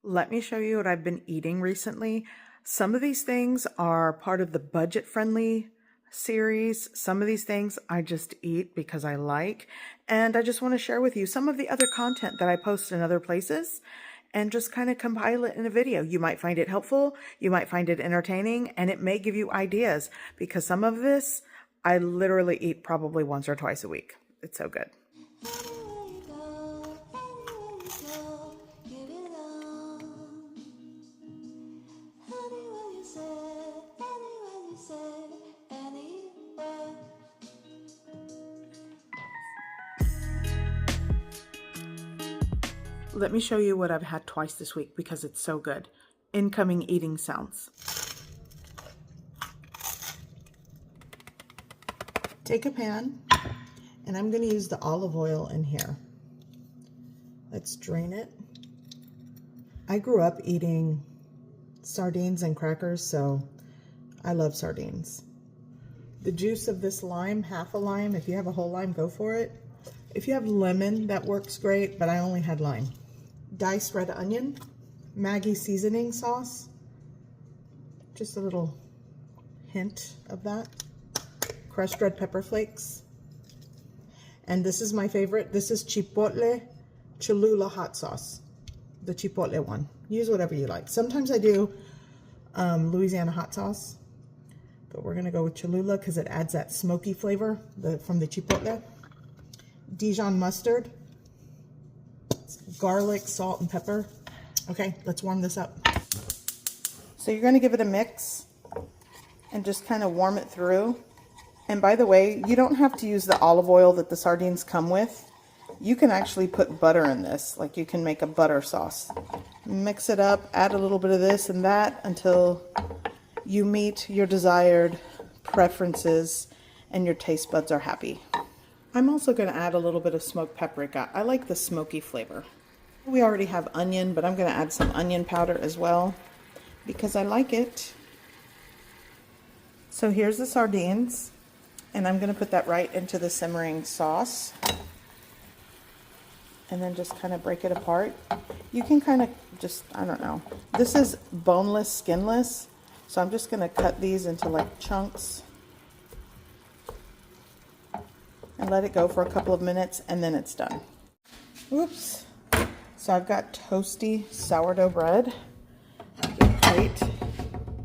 Let me show you what I've been eating recently. Some of these things are part of the budget-friendly series. Some of these things I just eat because I like, and I just want to share with you some of the other content that I post in other places and just kind of compile it in a video. You might find it helpful, you might find it entertaining, and it may give you ideas because some of this I literally eat probably once or twice a week. It's so good. Let me show you what I've had twice this week because it's so good. Incoming eating sounds. Take a pan, and I'm going to use the olive oil in here. Let's drain it. I grew up eating sardines and crackers, so I love sardines. The juice of this lime, half a lime, if you have a whole lime, go for it. If you have lemon, that works great, but I only had lime. Diced red onion, Maggi seasoning sauce, just a little hint of that. Crushed red pepper flakes. And this is my favorite. This is chipotle Cholula hot sauce, the chipotle one. Use whatever you like. Sometimes I do Louisiana hot sauce, but we're gonna go with Cholula because it adds that smoky flavor from the chipotle. Dijon mustard, garlic, salt, and pepper. Okay, let's warm this up. So you're gonna give it a mix and just kind of warm it through. And by the way, you don't have to use the olive oil that the sardines come with. You can actually put butter in this, like you can make a butter sauce. Mix it up, add a little bit of this and that until you meet your desired preferences and your taste buds are happy. I'm also going to add a little bit of smoked paprika. I like the smoky flavor. We already have onion, but I'm going to add some onion powder as well because I like it. So here's the sardines, and I'm going to put that right into the simmering sauce and then just kind of break it apart. You can kind of just, I don't know. This is boneless, skinless, so I'm just going to cut these into like chunks and let it go for a couple of minutes, and then it's done. Oops. So I've got toasty sourdough bread. Great.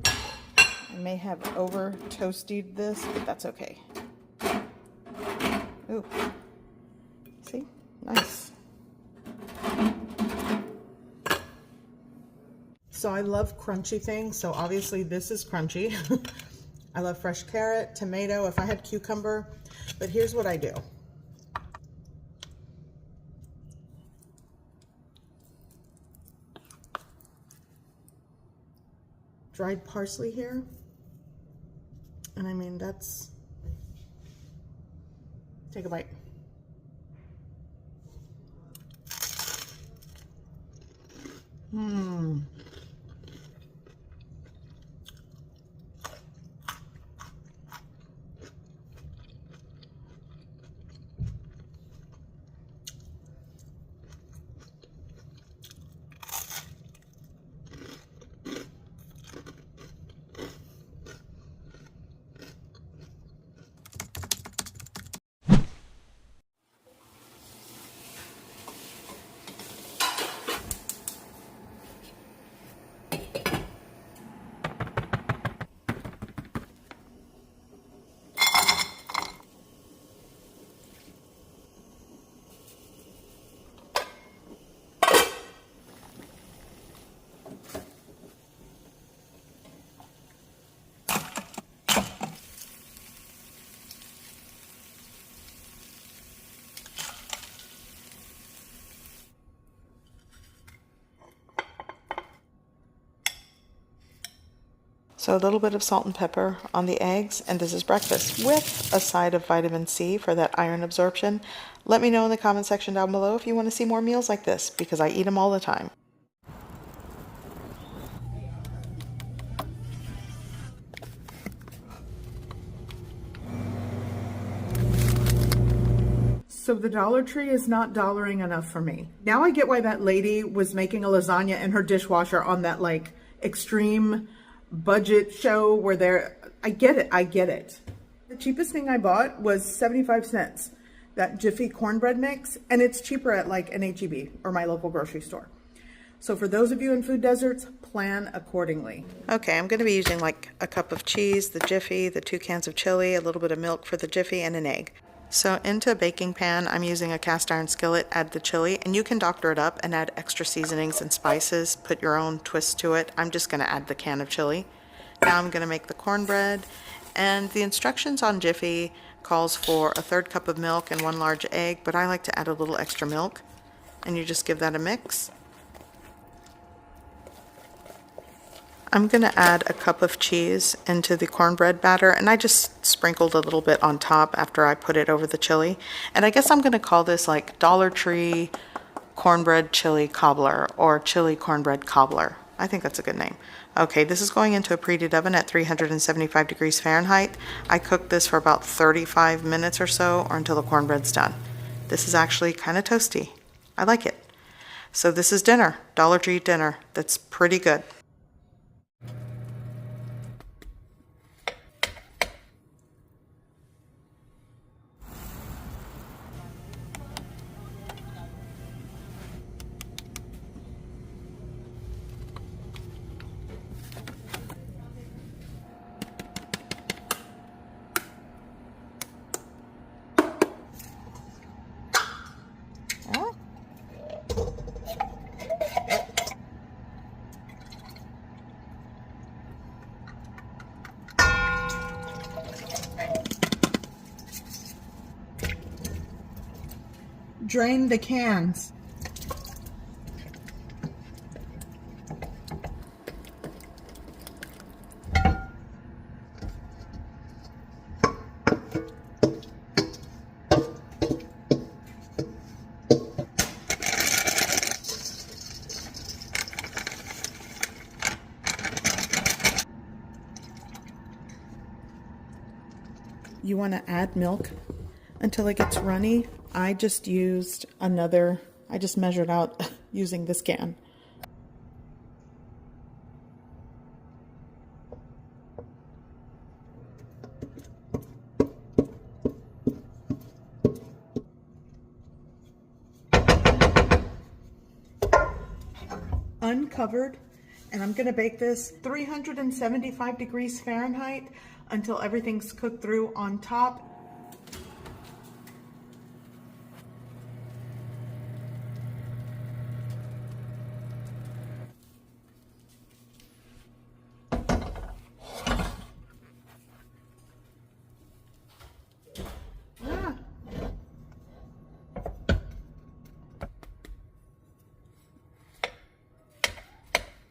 I may have over toasted this, but that's okay. Ooh. See? Nice. So I love crunchy things, so obviously this is crunchy. I love fresh carrot, tomato, if I had cucumber. But here's what I do. Dried parsley here. And I mean, that's... Take a bite. Mmm. So a little bit of salt and pepper on the eggs, and this is breakfast with a side of vitamin C for that iron absorption. Let me know in the comment section down below if you want to see more meals like this, because I eat them all the time. So the Dollar Tree is not dollaring enough for me. Now I get why that lady was making a lasagna in her dishwasher on that like extreme budget show where they're, I get it, I get it. The cheapest thing I bought was 75 cents, that Jiffy cornbread mix, and it's cheaper at like an H-E-B or my local grocery store. So for those of you in food deserts, plan accordingly. Okay, I'm gonna be using like a cup of cheese, the Jiffy, the 2 cans of chili, a little bit of milk for the Jiffy, and an egg. So into a baking pan, I'm using a cast iron skillet, add the chili, and you can doctor it up and add extra seasonings and spices, put your own twist to it. I'm just gonna add the can of chili. Now I'm gonna make the cornbread, and the instructions on Jiffy calls for a 1/3 cup of milk and 1 large egg, but I like to add a little extra milk, and you just give that a mix. I'm going to add a cup of cheese into the cornbread batter, and I just sprinkled a little bit on top after I put it over the chili. And I guess I'm going to call this like Dollar Tree cornbread chili cobbler or chili cornbread cobbler. I think that's a good name. Okay, this is going into a preheated oven at 375 degrees Fahrenheit. I cooked this for about 35 minutes or so, or until the cornbread's done. This is actually kind of toasty. I like it. So this is dinner, Dollar Tree dinner. That's pretty good. Drain the cans. You want to add milk until it gets runny. I just measured out using this can. Uncovered, and I'm gonna bake this 375 degrees Fahrenheit until everything's cooked through on top.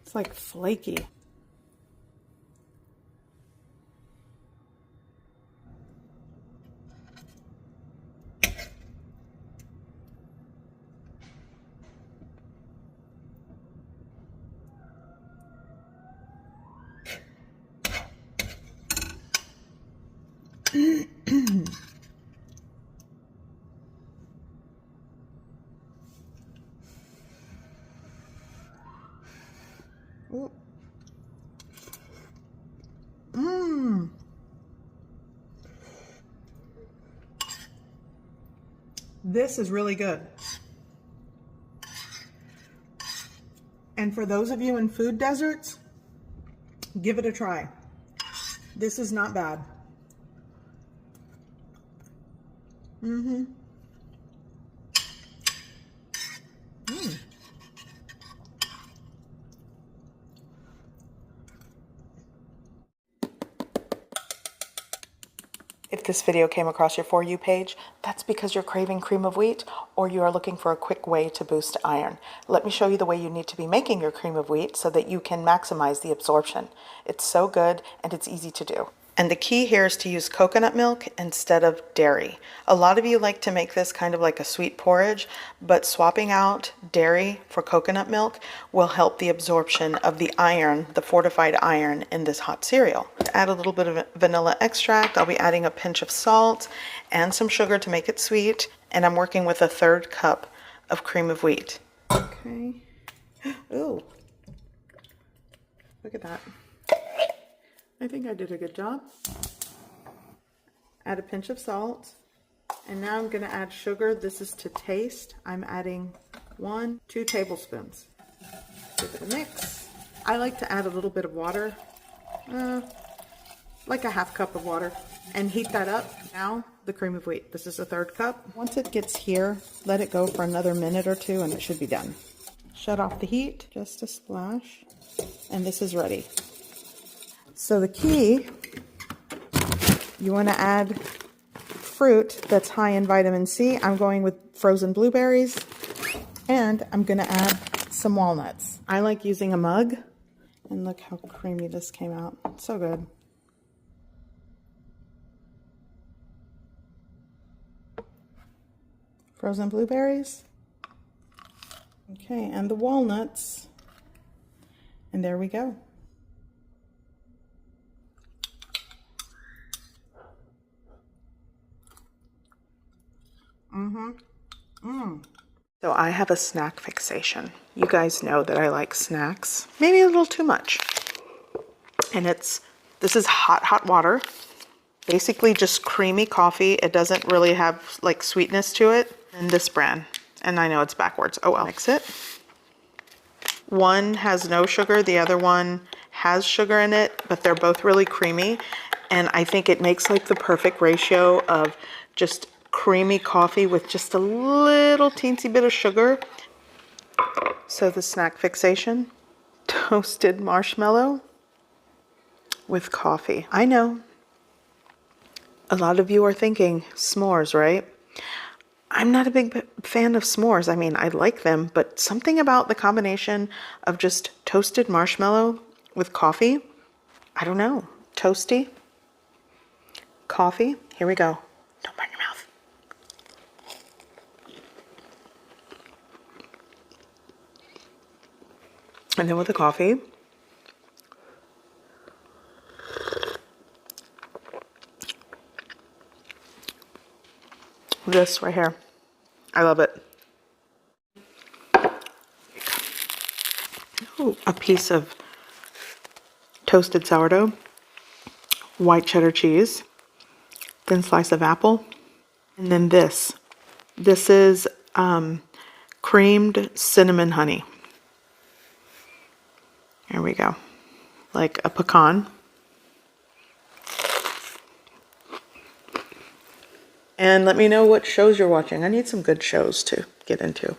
It's like flaky. This is really good. And for those of you in food deserts, give it a try. This is not bad. If this video came across your For You page, that's because you're craving cream of wheat or you are looking for a quick way to boost iron. Let me show you the way you need to be making your cream of wheat so that you can maximize the absorption. It's so good and it's easy to do. And the key here is to use coconut milk instead of dairy. A lot of you like to make this kind of like a sweet porridge, but swapping out dairy for coconut milk will help the absorption of the iron, the fortified iron in this hot cereal. To add a little bit of vanilla extract, I'll be adding a pinch of salt and some sugar to make it sweet. and I'm working with a 1/3 cup of cream of wheat. Okay. Ooh. Look at that. I think I did a good job. Add a pinch of salt. And now I'm going to add sugar. This is to taste. I'm adding 2 tablespoons. Give it a mix. I like to add a little bit of water, like a 1/2 cup of water, and heat that up. Now the cream of wheat. This is a 1/3 cup. Once it gets here, let it go for another minute or 2 and it should be done. Shut off the heat, just a splash, and this is ready. So the key, you want to add fruit that's high in vitamin C. I'm going with frozen blueberries, and I'm going to add some walnuts. I like using a mug, and look how creamy this came out. So good. Frozen blueberries. Okay, and the walnuts. And there we go. So I have a snack fixation. You guys know that I like snacks, maybe a little too much. And this is hot water, basically just creamy coffee. It doesn't really have like sweetness to it. And this brand, and I know it's backwards. Oh well. Mix it. One has no sugar, the other one has sugar in it, but they're both really creamy. And I think it makes like the perfect ratio of just creamy coffee with just a little teensy bit of sugar. So the snack fixation, toasted marshmallow with coffee. I know a lot of you are thinking s'mores, right? I'm not a big fan of s'mores. I mean, I like them, but something about the combination of just toasted marshmallow with coffee, I don't know. Toasty, coffee. Here we go. Don't burn your mouth. And then with the coffee, this right here. I love it. Ooh, a piece of toasted sourdough, white cheddar cheese, thin slice of apple, and then this. This is creamed cinnamon honey. There we go. Like a pecan. And let me know what shows you're watching. I need some good shows to get into.